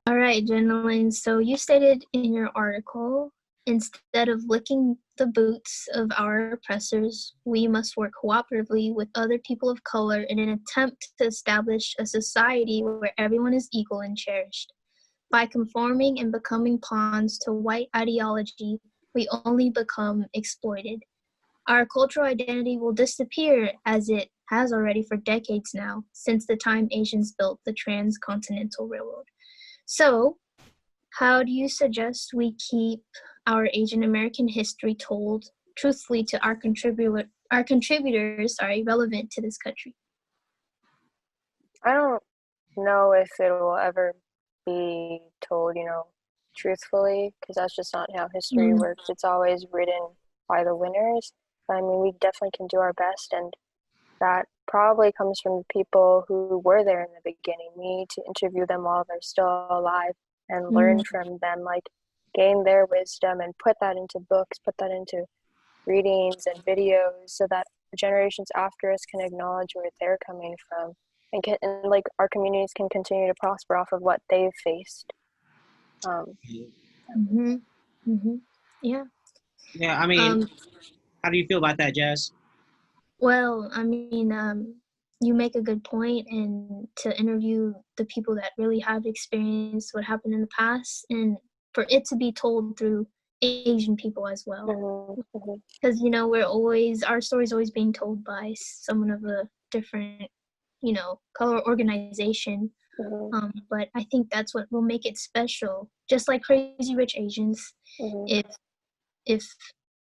All right, Jennalynn. So you stated in your article, instead of licking the boots of our oppressors, we must work cooperatively with other people of color in an attempt to establish a society where everyone is equal and cherished. By conforming and becoming pawns to white ideology, we only become exploited. Our cultural identity will disappear, as it has already for decades now, since the time Asians built the transcontinental railroad. So, how do you suggest we keep our Asian American history told truthfully to our contributors, relevant to this country? I don't know if it will ever be told, truthfully, because that's just not how history works. It's always written by the winners. I mean, we definitely can do our best, and that probably comes from the people who were there in the beginning. We need to interview them while they're still alive and learn from them, like gain their wisdom and put that into books, put that into readings and videos so that generations after us can acknowledge where they're coming from and like our communities can continue to prosper off of what they've faced. Yeah. Yeah, I mean, how do you feel about that, Jess? Well, I mean, you make a good point, and to interview the people that really have experienced what happened in the past, and for it to be told through Asian people as well. Because, our story's always being told by someone of a different, color organization. But I think that's what will make it special. Just like Crazy Rich Asians, if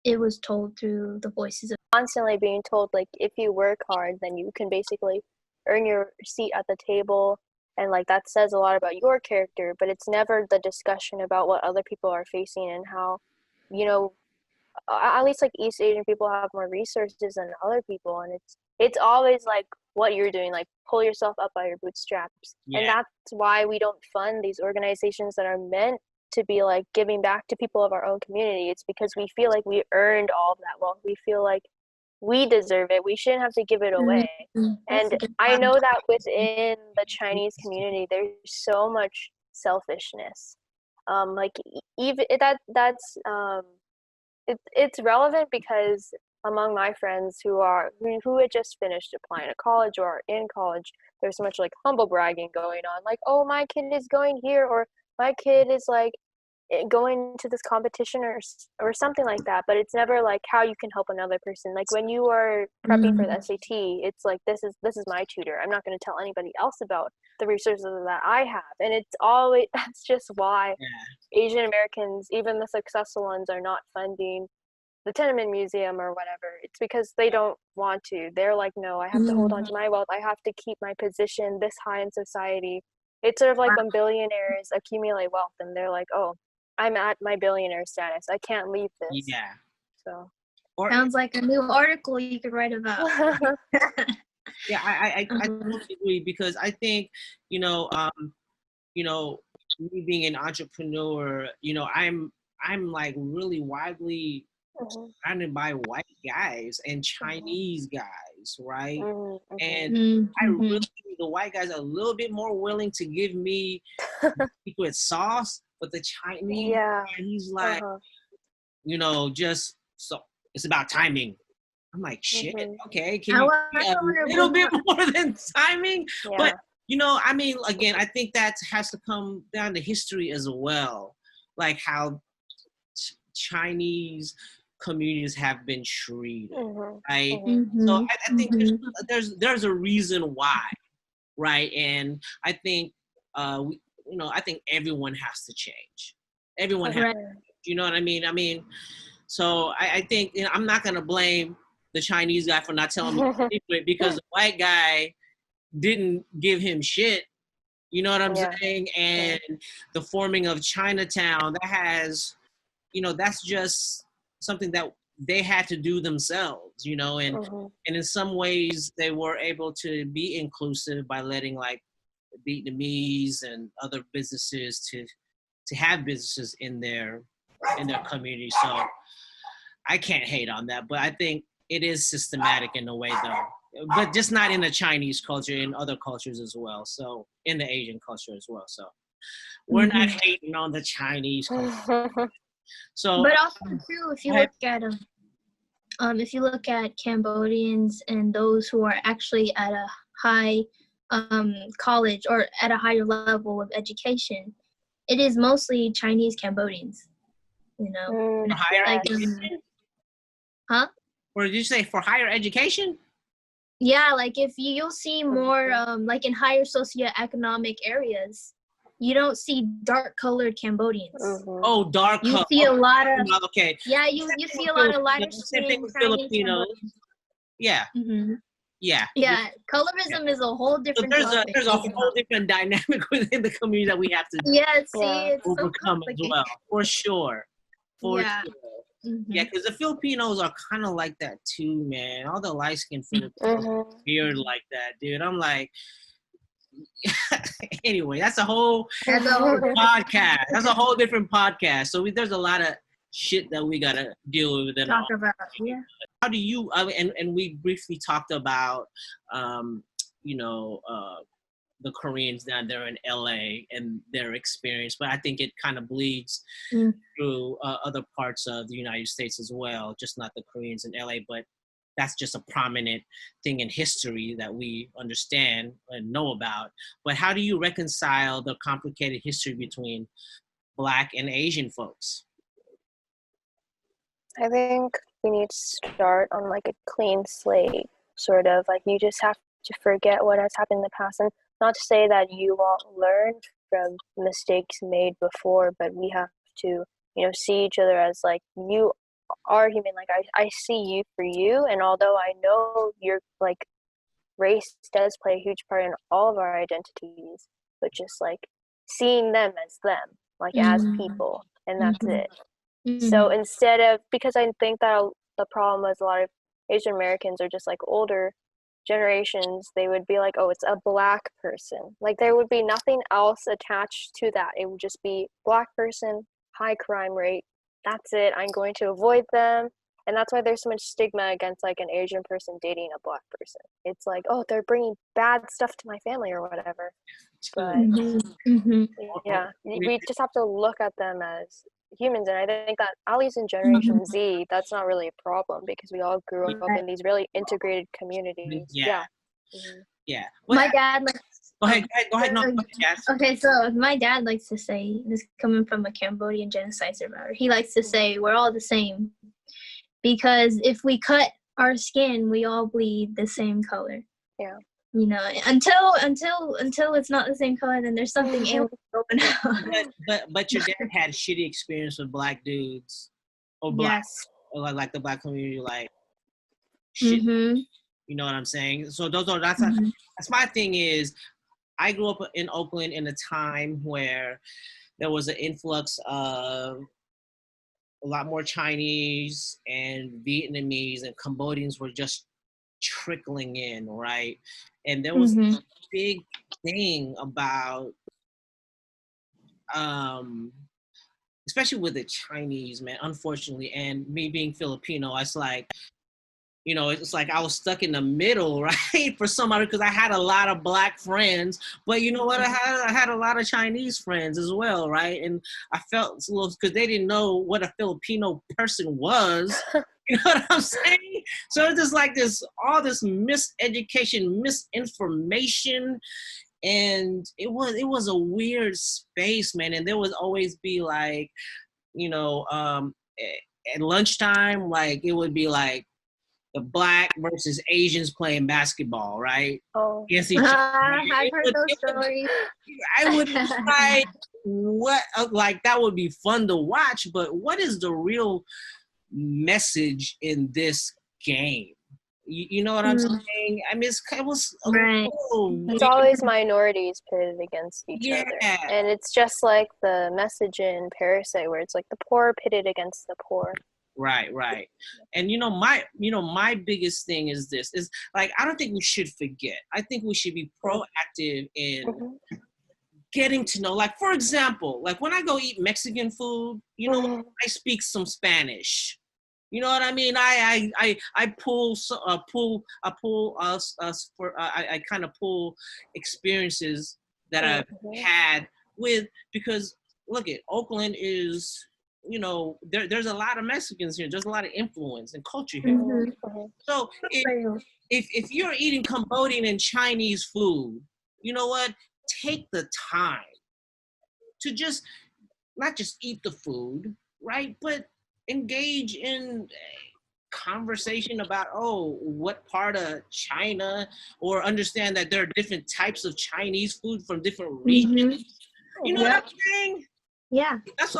it was told through the voices of constantly being told, like, if you work hard, then you can basically earn your seat at the table, and like that says a lot about your character, but it's never the discussion about what other people are facing and how, at least like East Asian people have more resources than other people, and it's always like what you're doing, like pull yourself up by your bootstraps. And that's why we don't fund these organizations that are meant to be like giving back to people of our own community. It's because we feel like we earned all of that wealth. We feel like we deserve it. We shouldn't have to give it away. And I know that within the Chinese community, there's so much selfishness. Like even it's relevant because among my friends who had just finished applying to college or are in college, there's so much like humble bragging going on, like, oh, my kid is going here, or my kid is like going to this competition or something like that. But it's never like how you can help another person. Like when you are prepping for the SAT, it's like this is my tutor. I'm not going to tell anybody else about the resources that I have. And it's always, that's just why Asian Americans, even the successful ones, are not funding the Tenement Museum or whatever. It's because they don't want to. They're like, no, I have to hold on to my wealth. I have to keep my position this high in society. It's sort of like when billionaires accumulate wealth and they're like, oh, I'm at my billionaire status. I can't leave this. Yeah. So sounds like a new article you could write about. Yeah, I totally agree, because I think, me being an entrepreneur, I'm like really widely surrounded by white guys and Chinese guys, right? And I really think the white guys are a little bit more willing to give me secret sauce, but the Chinese guy, he's like, just so it's about timing. I'm like, shit, okay, can you be a little bit more than timing? But I mean, again, I think that has to come down to history as well, like how Chinese communities have been treated, right? So I think there's a reason why, right? And I think I think everyone has to change. Everyone has to change, you know what I mean? I mean, so I think I'm not gonna blame the Chinese guy for not telling me the secret, because the white guy didn't give him shit. You know what I'm saying? And the forming of Chinatown, that has, that's just something that they had to do themselves, and in some ways they were able to be inclusive by letting like Vietnamese and other businesses to have businesses in their community. So I can't hate on that, but I think it is systematic in a way though, but just not in the Chinese culture, in other cultures as well. So in the Asian culture as well. So We're not hating on the Chinese culture. So, but also too, if you look at Cambodians and those who are actually at a high college or at a higher level of education, it is mostly Chinese Cambodians. You know, for higher education? Huh? Or did you say for higher education? Yeah, like if you'll see more like in higher socioeconomic areas, you don't see dark-colored Cambodians. Oh, dark color. You see a lot of Yeah, you see a lot of lighter skin Filipinos. Yeah. Yeah. Colorism is a whole different topic. There's a whole different dynamic within the community that we have to it's overcome so as well, for sure. Sure. Yeah, because the Filipinos are kind of like that too, man. All the light-skinned Filipinos are weird like that, dude. I'm like, anyway, that's a whole podcast. That's a whole different podcast. So there's a lot of shit that we gotta deal with. Talk about, yeah. How do you? And we briefly talked about, the Koreans down there in LA and their experience, but I think it kind of bleeds through other parts of the United States as well, just not the Koreans in LA, but that's just a prominent thing in history that we understand and know about. But how do you reconcile the complicated history between Black and Asian folks? I think we need to start on like a clean slate, sort of. Like you just have to forget what has happened in the past, and not to say that you won't learn from mistakes made before, but we have to, see each other as like, you are human. Like I see you for you, and although I know your like race does play a huge part in all of our identities, but just like seeing them as them, like as people, and that's it. So instead of, because I think that the problem was a lot of Asian Americans are just like older generations, they would be like, oh, it's a Black person. Like there would be nothing else attached to that. It would just be Black person, high crime rate. That's it. I'm going to avoid them. And that's why there's so much stigma against like an Asian person dating a Black person. It's like, oh, they're bringing bad stuff to my family or whatever. But yeah, we just have to look at them as humans. And I think that at least in Generation Z, that's not really a problem because we all grew up in these really integrated communities. Yeah. My dad likes. Go ahead. No, yes. Okay, so my dad likes to say, this coming from a Cambodian genocide survivor, he likes to say we're all the same, because if we cut our skin, we all bleed the same color. Yeah. Until it's not the same color, then there's something alien going on. But your dad had shitty experience with Black dudes or Black, or like the Black community, like shit. You know what I'm saying? So that's my thing is, I grew up in Oakland in a time where there was an influx of a lot more Chinese and Vietnamese and Cambodians were just trickling in, right? And there was a big thing about, especially with the Chinese, man, unfortunately, and me being Filipino, it's like, it's like I was stuck in the middle, right? For somebody, because I had a lot of Black friends, but you know what? I had a lot of Chinese friends as well, right? And I felt a little, because they didn't know what a Filipino person was. You know what I'm saying? So it's just like all this miseducation, misinformation, and it was a weird space, man. And there would always be like, at lunchtime, like it would be like the Black versus Asians playing basketball, right? Oh, against each other. I've heard those stories. I would like, what? Like that would be fun to watch, but what is the real message in this game? You know what I'm saying? I mean, it was right. It's always minorities pitted against each other, and it's just like the message in Parasite, where it's like the poor pitted against the poor. Right. And my biggest thing is this: is like, I don't think we should forget. I think we should be proactive in getting to know. Like, for example, like when I go eat Mexican food, I speak some Spanish. You know what I mean? I kind of pull experiences that I've had because look at Oakland is, there's a lot of Mexicans here. There's a lot of influence and culture here. Mm-hmm. So if you're eating Cambodian and Chinese food, you know what? Take the time to just not just eat the food, right? But engage in conversation about, what part of China, or understand that there are different types of Chinese food from different regions. You know what I'm saying? Yeah. That's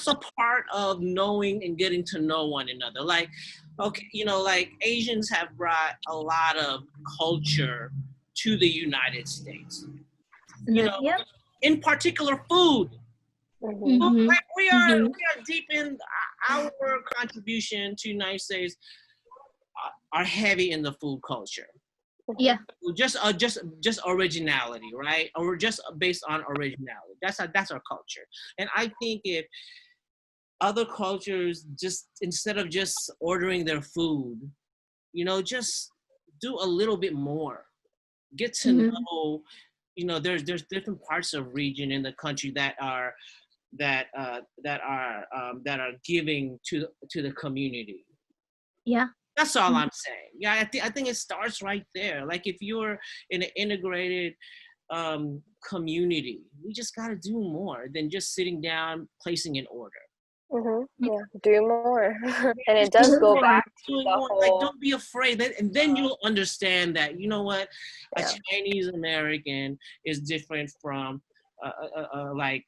a part of knowing and getting to know one another. Like, okay, like Asians have brought a lot of culture to the United States. In particular food. Mm-hmm. Like we are deep in our contribution to the United States are heavy in the food culture. Yeah. Just originality, right? Or just based on originality. That's our culture. And I think if other cultures just, instead of just ordering their food, just do a little bit more. Get to know, there's different parts of region in the country that are giving to the community. Yeah. That's all I'm saying. Yeah, I think it starts right there. Like if you're in an integrated community, we just got to do more than just sitting down, placing an order. Yeah, do more. And it does go back to the whole... Like, don't be afraid. And then you'll understand that, you know what, a Chinese American is different from a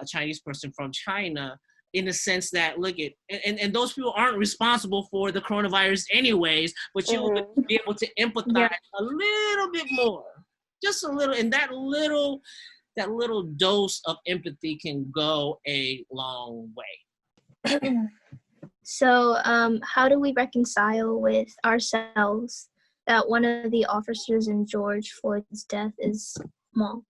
Chinese person from China, in the sense that, look at, and those people aren't responsible for the coronavirus anyways, but you'll be able to empathize a little bit more, just a little, and that little dose of empathy can go a long way. So, how do we reconcile with ourselves that one of the officers in George Floyd's death is Hmong?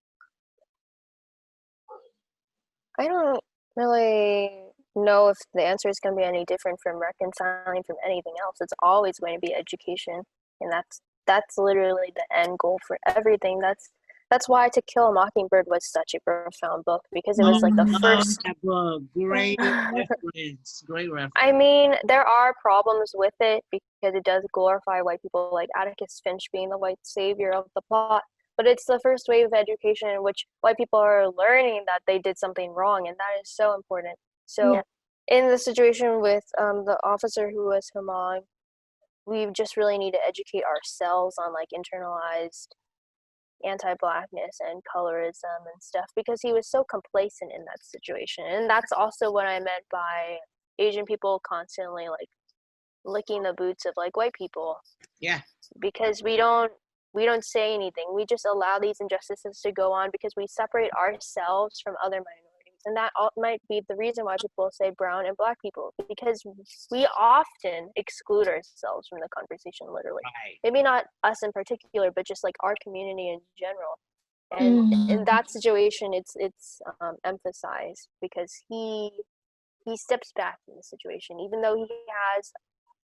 I don't really know if the answer is going to be any different from reconciling from anything else. It's always going to be education, and that's literally the end goal for everything. That's why To Kill a Mockingbird was such a profound book, because it was like the first book. Great reference. Great reference. I mean, there are problems with it because it does glorify white people, like Atticus Finch being the white savior of the plot. But it's the first wave of education in which white people are learning that they did something wrong, and that is so important. So in the situation with the officer who was Hmong, we just really need to educate ourselves on like internalized anti-blackness and colorism and stuff, because he was so complacent in that situation. And that's also what I meant by Asian people constantly like licking the boots of like white people. Yeah. Because we don't say anything. We just allow these injustices to go on because we separate ourselves from other minorities. And that might be the reason why people say brown and black people, because we often exclude ourselves from the conversation, literally. Right. Maybe not us in particular, but just like our community in general. And in that situation, it's emphasized because he steps back in the situation, even though he has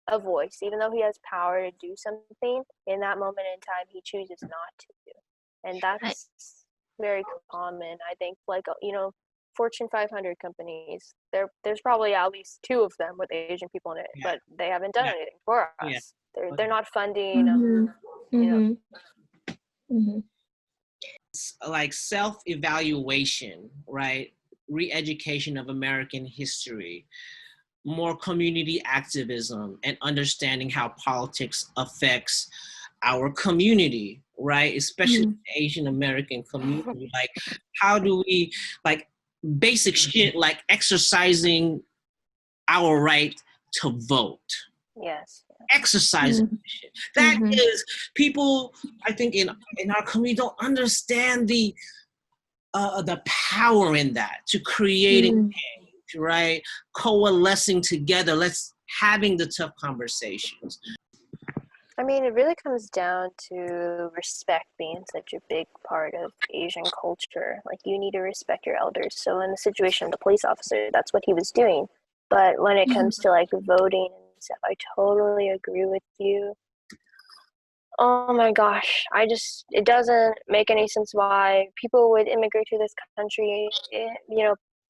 a voice, even though he has power to do something. In that moment in time, he chooses not to do, and that's very common. I think, like, Fortune 500 companies, there's probably at least 2 of them with Asian people in it, but they haven't done anything for us. They're not funding. Like self-evaluation, right? Re-education of American history, more community activism, and understanding how politics affects our community, right? Especially the Asian American community. Like, how do we, like, basic shit like exercising our right to vote. Yes. Exercising shit. That is, people, I think, in our community don't understand the power in that, to creating change, right? Coalescing together, having the tough conversations. I mean, it really comes down to respect being such a big part of Asian culture. Like, you need to respect your elders. So in the situation of the police officer, that's what he was doing. But when it comes to like voting and stuff, I totally agree with you. Oh my gosh, it doesn't make any sense why people would immigrate to this country,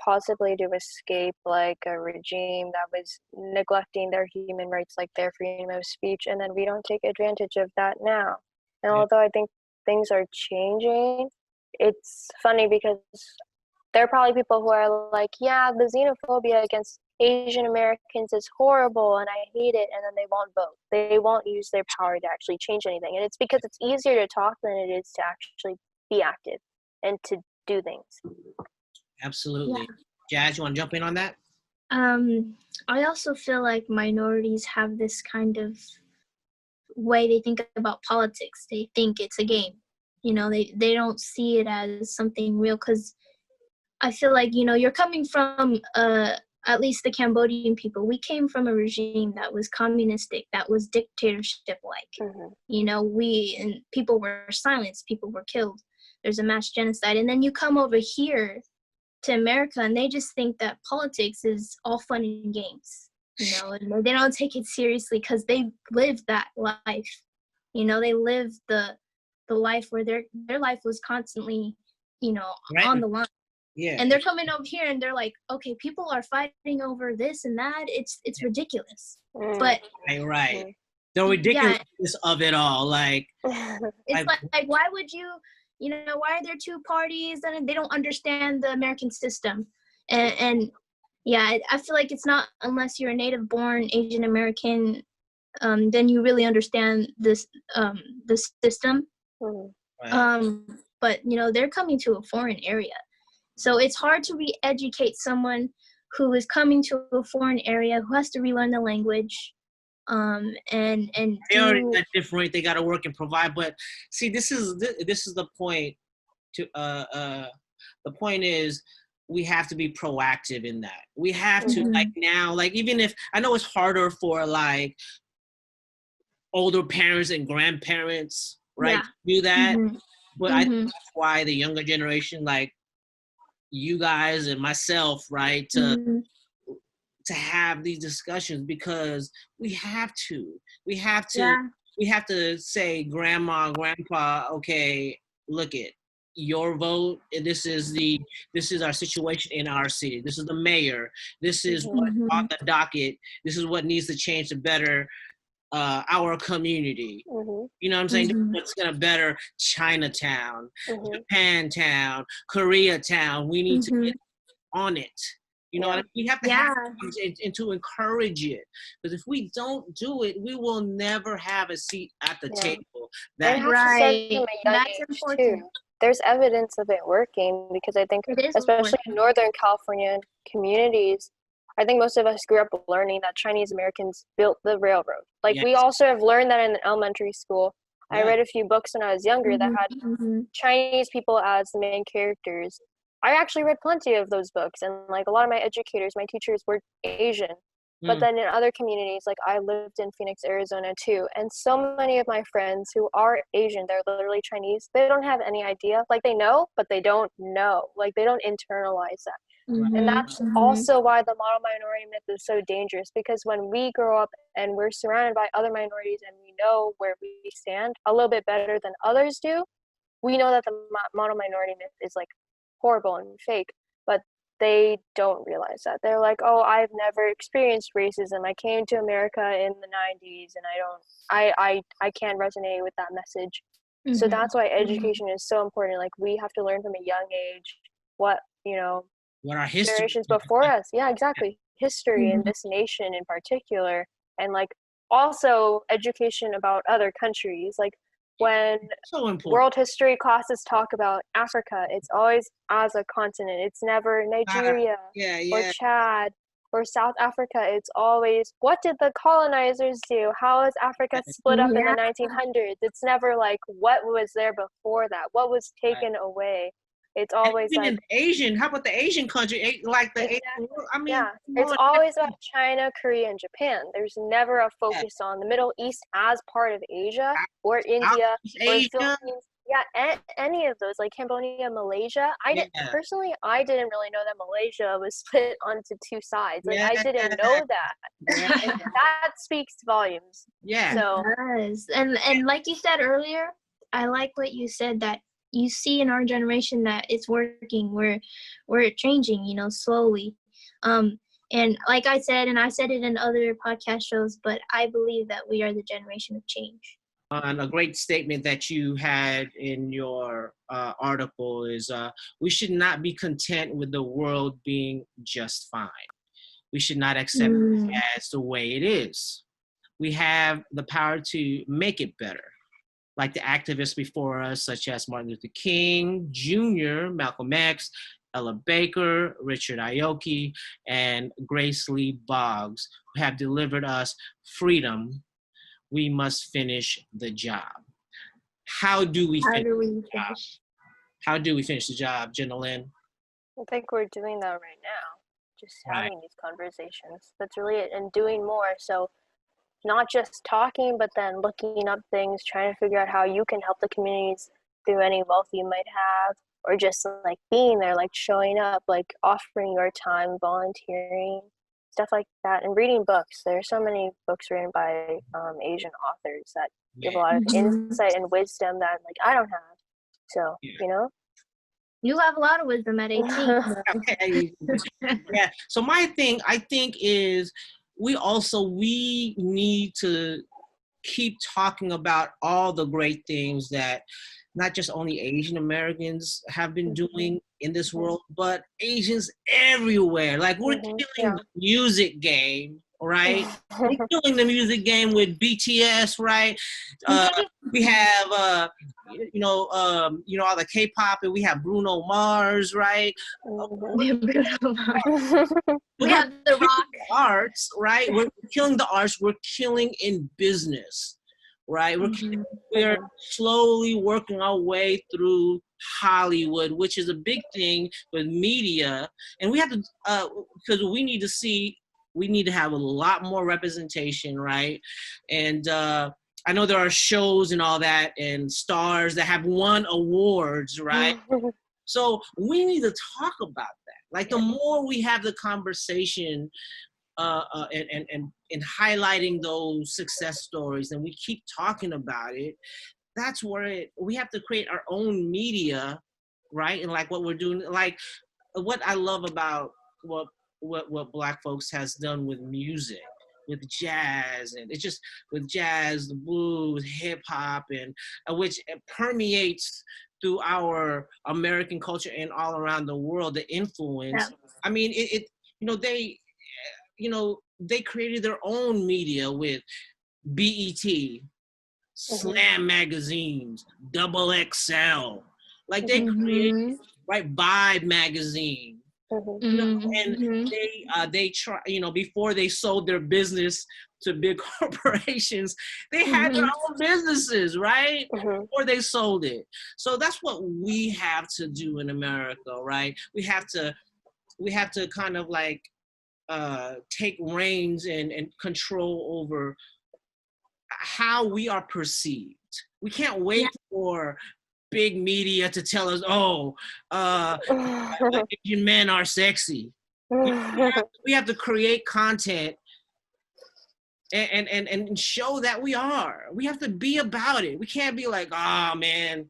possibly to escape like a regime that was neglecting their human rights, like their freedom of speech, and then we don't take advantage of that now. And Yeah. although I think things are changing, it's funny because there are probably people who are like, yeah, the xenophobia against Asian Americans is horrible and I hate it, and then they won't vote. They won't use their power to actually change anything. And it's because it's easier to talk than it is to actually be active and to do things. Absolutely. Yeah. Jazz, you want to jump in on that? I also feel like minorities have this kind of way they think about politics. They think it's a game. They don't see it as something real, because I feel like, you're coming from, at least the Cambodian people, we came from a regime that was communistic, that was dictatorship-like. And people were silenced, people were killed. There's a mass genocide. And then you come over here to America and they just think that politics is all fun and games, and they don't take it seriously because they lived that life. They lived the life where their life was constantly, Right. on the line. Yeah. And they're coming over here and they're like, okay, people are fighting over this and that. It's ridiculous. But right. The ridiculousness of it all, like it's like why would you, why are there two parties? And they don't understand the American system. And yeah, I feel like it's not unless you're a native-born Asian American, then you really understand this the system. Right. But they're coming to a foreign area. So it's hard to re-educate someone who is coming to a foreign area, who has to relearn the language, and they already got different. They got to work and provide. But see, this is the point. The point is, we have to be proactive in that. We have to like now, like even if I know it's harder for like older parents and grandparents, right, to do that. But I think that's why the younger generation, like you guys and myself, right, to have these discussions, because we have to say, grandma, grandpa, okay, look it, your vote, and this is our situation in our city. This is the mayor. This is what's on the docket. This is what needs to change to better our community. You know what I'm saying? What's gonna better Chinatown, Japantown, Koreatown. We need to get on it. You know what I mean? We have to have it and to encourage it. Because if we don't do it, we will never have a seat at the table. That's important too. There's evidence of it working, because I think, especially in Northern California communities, I think most of us grew up learning that Chinese Americans built the railroad. Like we also have learned that in elementary school. I read a few books when I was younger that had Chinese people as the main characters. I actually read plenty of those books, and like a lot of my educators, my teachers were Asian. But then in other communities, like I lived in Phoenix, Arizona too, and so many of my friends who are Asian, they're literally Chinese, they don't have any idea. Like they know, but they don't know. Like they don't internalize that. And that's also why the model minority myth is so dangerous, because when we grow up and we're surrounded by other minorities and we know where we stand a little bit better than others do, we know that the model minority myth is like horrible and fake, but they don't realize that. They're like, oh, I've never experienced racism. I came to America in the 90s and I can't resonate with that message. So that's why education is so important. Like we have to learn from a young age what our history generations before us. Yeah, exactly. History in this nation in particular. And like also education about other countries. Like when world history classes talk about Africa, it's always as a continent. It's never Nigeria or Chad or South Africa. It's always, what did the colonizers do? How is Africa split up in the 1900s? It's never like, what was there before that? What was taken away? It's always even like in Asian. How about the Asian country? Like the Asian world? I mean, it's always about China, Korea, and Japan. There's never a focus on the Middle East as part of Asia or India or Philippines. Yeah, any of those, like Cambodia, Malaysia. Personally, I didn't really know that Malaysia was split onto two sides. Like, I didn't know that. And that speaks volumes. Yeah. So it does. And like you said earlier, I like what you said, that you see in our generation that it's working. We're changing, slowly. And like I said, and I said it in other podcast shows, but I believe that we are the generation of change. And a great statement that you had in your article is we should not be content with the world being just fine. We should not accept it as the way it is. We have the power to make it better. Like the activists before us, such as Martin Luther King Jr., Malcolm X, Ella Baker, Richard Aoki, and Grace Lee Boggs, who have delivered us freedom. We must finish the job. How do we finish the job? How do we finish the job, Jennalynn? I think we're doing that right now. Just having these conversations. That's really it. And doing more. So not just talking, but then looking up things, trying to figure out how you can help the communities through any wealth you might have, or just like being there, like showing up, like offering your time, volunteering, stuff like that, and reading books. There are so many books written by Asian authors that give a lot of insight and wisdom that like I don't have. So, You have a lot of wisdom at 18. Yeah. So my thing, I think, is we need to keep talking about all the great things that not just only Asian Americans have been doing in this world, but Asians everywhere. Like we're killing the music game, right? We're killing the music game with BTS, right? We have all the K-pop, and we have Bruno Mars, right? We have the rock arts, right? We're killing the arts. We're killing in business, right? We're slowly working our way through Hollywood, which is a big thing with media, and we have to because we need to have a lot more representation, right? And I know there are shows and all that and stars that have won awards, right? So we need to talk about that. Like the more we have the conversation and highlighting those success stories, and we keep talking about it, that's where we have to create our own media, right? And like what we're doing, like what I love about what Black folks has done with music, with jazz, and it's just with jazz, the blues, hip hop, and which permeates through our American culture and all around the world. The influence. Yeah. I mean, they created their own media with BET, Slam magazines, Double XL. Like they created, right, Vibe magazine. And they try, before they sold their business to big corporations, they had their own businesses, right? Before they sold it. So that's what we have to do in America, right? We have to kind of like take reins and control over how we are perceived. We can't wait for big media to tell us, Asian men are sexy. We have to create content and show that we are. We have to be about it. We can't be like, man,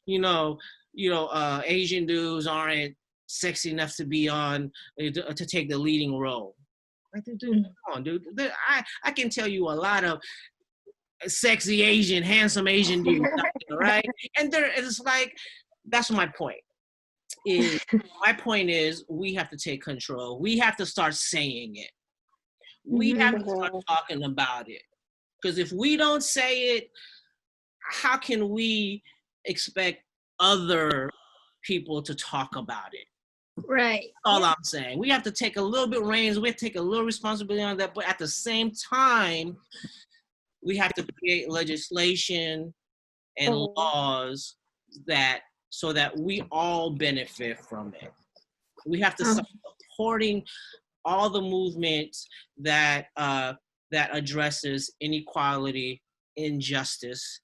Asian dudes aren't sexy enough to be on to take the leading role. Like, dude, come on, dude. I can tell you a lot of sexy Asian, handsome Asian dudes, right? And it's like, that's my point. My point is we have to take control. We have to start saying it. We have to start talking about it. Because if we don't say it, how can we expect other people to talk about it? Right. All I'm saying. We have to take a little bit reins. We have to take a little responsibility on that. But at the same time, we have to create legislation and laws so that we all benefit from it. We have to start supporting all the movements that addresses inequality, injustice,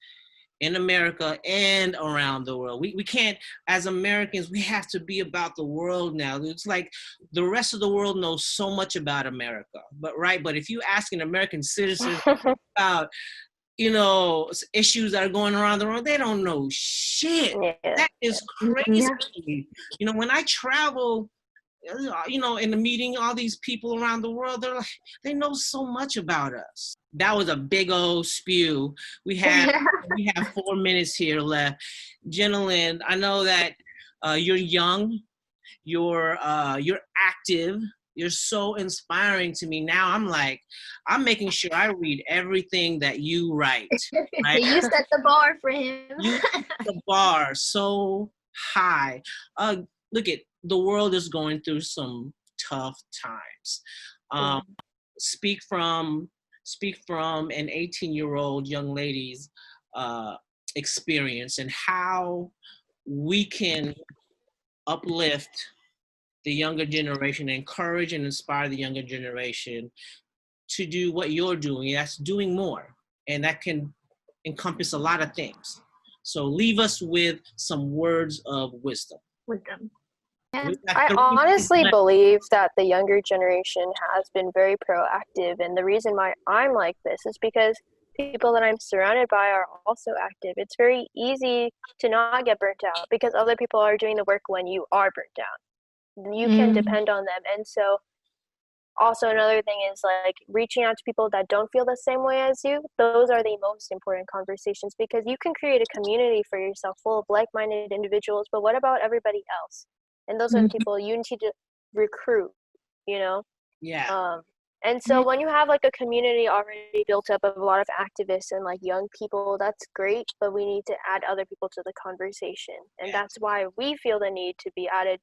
in America and around the world. We can't, as Americans, we have to be about the world now. It's like the rest of the world knows so much about America, but if you ask an American citizen about, issues that are going around the world, they don't know shit. Yeah. That is crazy. Yeah. When I travel, in the meeting, all these people around the world, they know so much about us. That was a big old spew. We have 4 minutes here left. Jennalynn, I know that you're young, you're active, you're so inspiring to me. Now I'm making sure I read everything that you write. Right? You set the bar for him. You set the bar so high. Look at, the world is going through some tough times. Speak from an 18-year-old young lady's experience and how we can uplift the younger generation, encourage and inspire the younger generation to do what you're doing. That's doing more, and that can encompass a lot of things. So leave us with some words of wisdom. Yeah. I honestly believe that the younger generation has been very proactive, and the reason why I'm like this is because people that I'm surrounded by are also active. It's very easy to not get burnt out because other people are doing the work when you are burnt out. You can depend on them. And so also another thing is like reaching out to people that don't feel the same way as you. Those are the most important conversations, because you can create a community for yourself full of like-minded individuals, but what about everybody else? And those are the people you need to recruit, Yeah. And so when you have like a community already built up of a lot of activists and like young people, that's great, but we need to add other people to the conversation. And that's why we feel the need to be added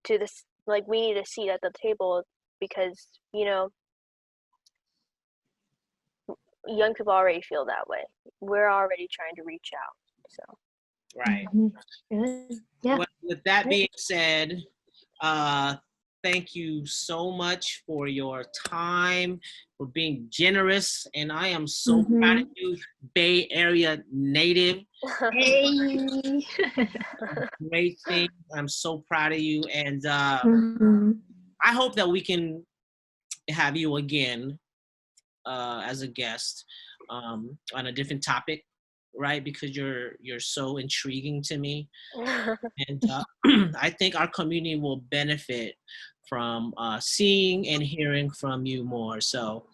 to this, like we need a seat at the table, because, young people already feel that way. We're already trying to reach out, so. Right. Yeah. Well, with that being said, thank you so much for your time, for being generous, and I am so proud of you, Bay Area native. Hey. Great thing. I'm so proud of you, and I hope that we can have you again as a guest on a different topic. Right, because you're so intriguing to me, and I think our community will benefit from seeing and hearing from you more. So